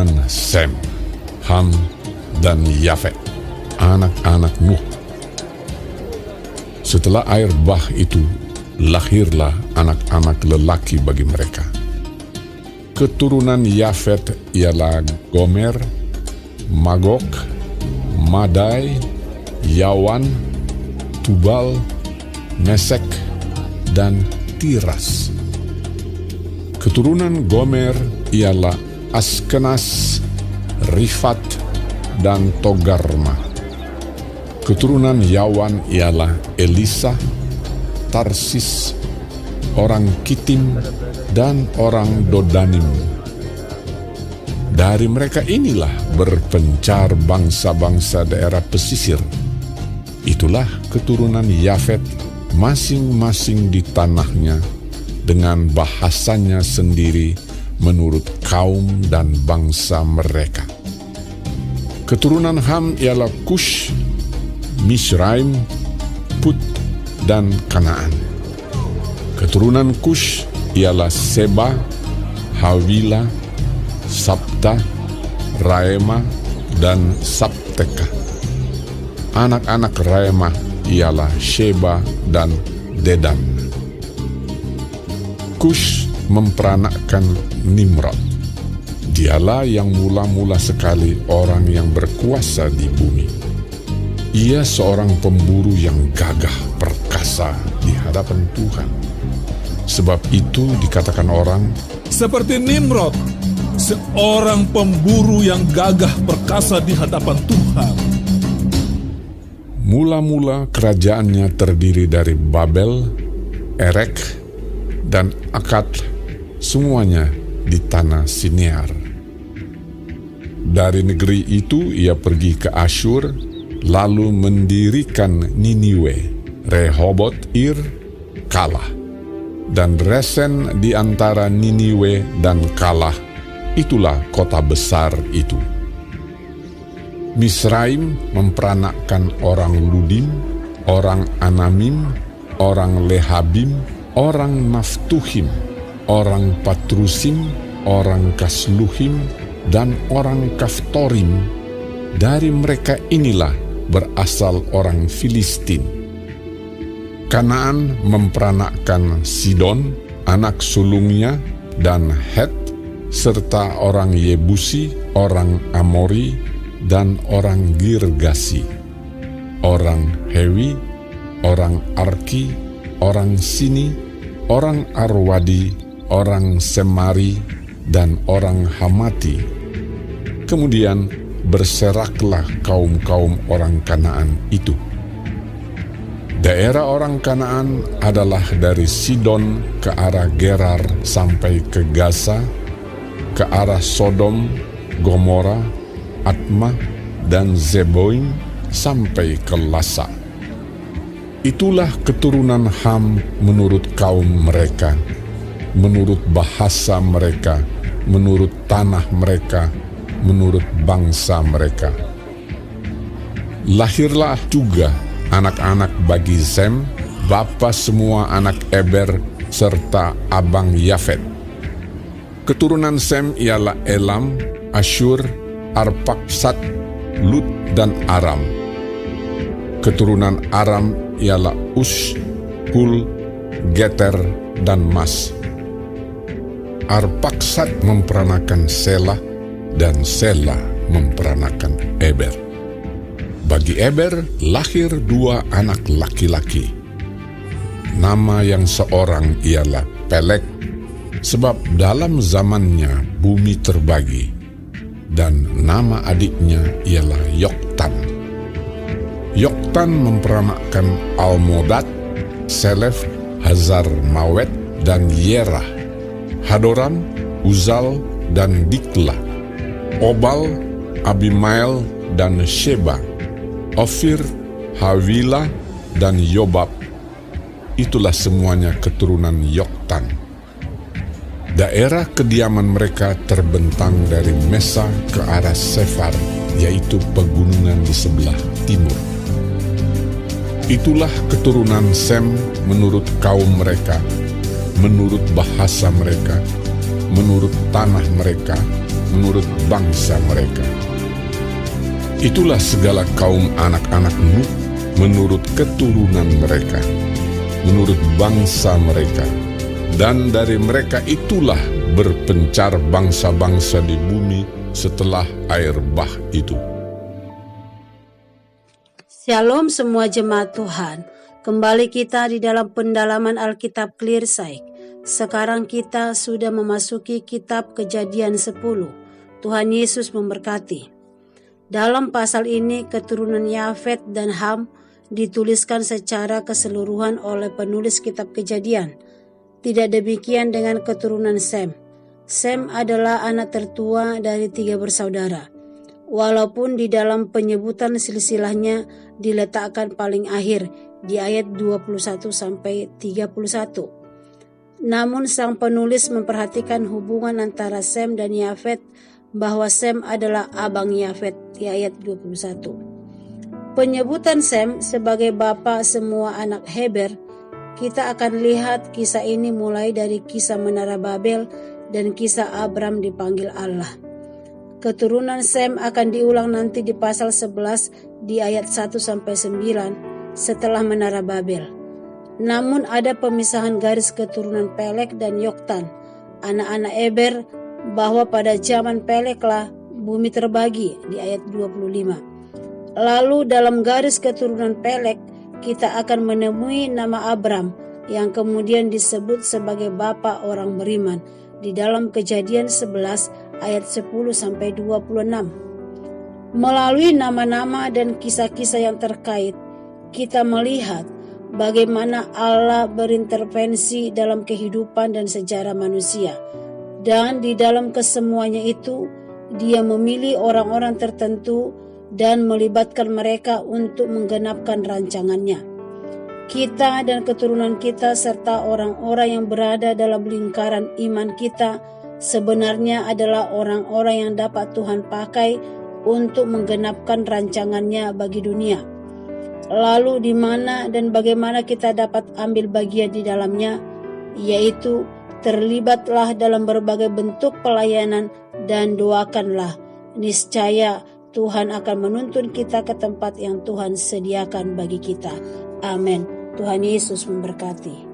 keturunan Sem, Ham, dan Yafet, anak-anak Nuh. Setelah air bah itu, lahirlah anak-anak lelaki bagi mereka. Keturunan Yafet ialah Gomer, Magog, Madai, Yawan, Tubal, Mesek, dan Tiras. Keturunan Gomer ialah Askenas, Rifat, dan Togarma. Keturunan Yawan ialah Elisa, Tarsis, orang Kitim, dan orang Dodanim. Dari mereka inilah berpencar bangsa-bangsa daerah pesisir. Itulah keturunan Yafet, masing-masing di tanahnya, dengan bahasanya sendiri menurut kaum dan bangsa mereka. Keturunan Ham ialah Kush, Misraim, Put, dan Kanaan. Keturunan Kush ialah Seba, Hawila, Sabta, Raema, dan Sabteka. Anak-anak Raema ialah Sheba dan Dedan. Kush memperanakkan Nimrod. Dialah yang mula-mula sekali orang yang berkuasa di bumi. Ia seorang pemburu yang gagah perkasa di hadapan Tuhan. Sebab itu dikatakan orang, seperti Nimrod, seorang pemburu yang gagah perkasa di hadapan Tuhan. Mula-mula kerajaannya terdiri dari Babel, Erek, dan Akad, semuanya di tanah Sinear. Dari negeri itu ia pergi ke Asyur, lalu mendirikan Niniwe, Rehobot Ir, Kalah, dan Resen di antara Niniwe dan Kalah. Itulah kota besar itu. Misraim memperanakkan orang Ludim, orang Anamim, orang Lehabim, orang Naftuhim, orang Patrusim, orang Kasluhim, dan orang Kaftorim. Dari mereka inilah berasal orang Filistin. Kanaan memperanakkan Sidon, anak sulungnya, dan Het, serta orang Yebusi, orang Amori, dan orang Girgasi, orang Hewi, orang Arki, orang Sini, orang Arwadi, orang Semari, dan orang Hamati. Kemudian berseraklah kaum-kaum orang Kanaan itu. Daerah orang Kanaan adalah dari Sidon ke arah Gerar sampai ke Gaza, ke arah Sodom, Gomora, Atma, dan Zeboim sampai ke Lasa. Itulah keturunan Ham menurut kaum mereka, menurut bahasa mereka, menurut tanah mereka, menurut bangsa mereka. Lahirlah juga anak-anak bagi Sem, bapa semua anak Eber, serta abang Yafet. Keturunan Sem ialah Elam, Asyur, Arpaksad, Lut, dan Aram. Keturunan Aram ialah Us, Hul, Geter, dan Mas. Arpaksad memperanakan Sela, dan Sela memperanakan Eber. Bagi Eber lahir 2 anak laki-laki. Nama yang seorang ialah Pelek, sebab dalam zamannya bumi terbagi, dan nama adiknya ialah Yoktan. Yoktan memperanakkan Almodad, Selef, Hazar Mawet, dan Yerah, Hadoram, Uzal, dan Dikla, Obal, Abimael, dan Sheba, Ofir, Hawila, dan Yobab. Itulah semuanya keturunan Yoktan. Daerah kediaman mereka terbentang dari Mesa ke arah Sefar, yaitu pegunungan di sebelah timur. Itulah keturunan Sem menurut kaum mereka, menurut bahasa mereka, menurut tanah mereka, menurut bangsa mereka. Itulah segala kaum anak-anak Nuh menurut keturunan mereka, menurut bangsa mereka. Dan dari mereka itulah berpencar bangsa-bangsa di bumi setelah air bah itu. Shalom semua jemaat Tuhan. Kembali kita di dalam pendalaman Alkitab Clearsight. Sekarang kita sudah memasuki kitab Kejadian 10. Tuhan Yesus memberkati. Dalam pasal ini keturunan Yafet dan Ham dituliskan secara keseluruhan oleh penulis kitab Kejadian. Tidak demikian dengan keturunan Sem. Sem adalah anak tertua dari 3 bersaudara. Walaupun di dalam penyebutan silsilahnya diletakkan paling akhir di ayat 21-31. Namun sang penulis memperhatikan hubungan antara Sem dan Yafet, bahwa Sem adalah abang Yafet di ayat 21. Penyebutan Sem sebagai bapa semua anak Heber, kita akan lihat kisah ini mulai dari kisah Menara Babel dan kisah Abram dipanggil Allah. Keturunan Sem akan diulang nanti di pasal 11 di ayat 1-9 setelah Menara Babel. Namun ada pemisahan garis keturunan Pelek dan Yoktan, anak-anak Eber, bahwa pada zaman Peleklah bumi terbagi di ayat 25. Lalu dalam garis keturunan Pelek kita akan menemui nama Abram yang kemudian disebut sebagai bapa orang beriman di dalam Kejadian 11 ayat 10-26. Melalui nama-nama dan kisah-kisah yang terkait, kita melihat bagaimana Allah berintervensi dalam kehidupan dan sejarah manusia. Dan di dalam kesemuanya itu, Dia memilih orang-orang tertentu dan melibatkan mereka untuk menggenapkan rancangannya. Kita dan keturunan kita serta orang-orang yang berada dalam lingkaran iman kita sebenarnya adalah orang-orang yang dapat Tuhan pakai untuk menggenapkan rancangannya bagi dunia. Lalu di mana dan bagaimana kita dapat ambil bagian di dalamnya, yaitu terlibatlah dalam berbagai bentuk pelayanan dan doakanlah. Niscaya Tuhan akan menuntun kita ke tempat yang Tuhan sediakan bagi kita. Amin. Tuhan Yesus memberkati.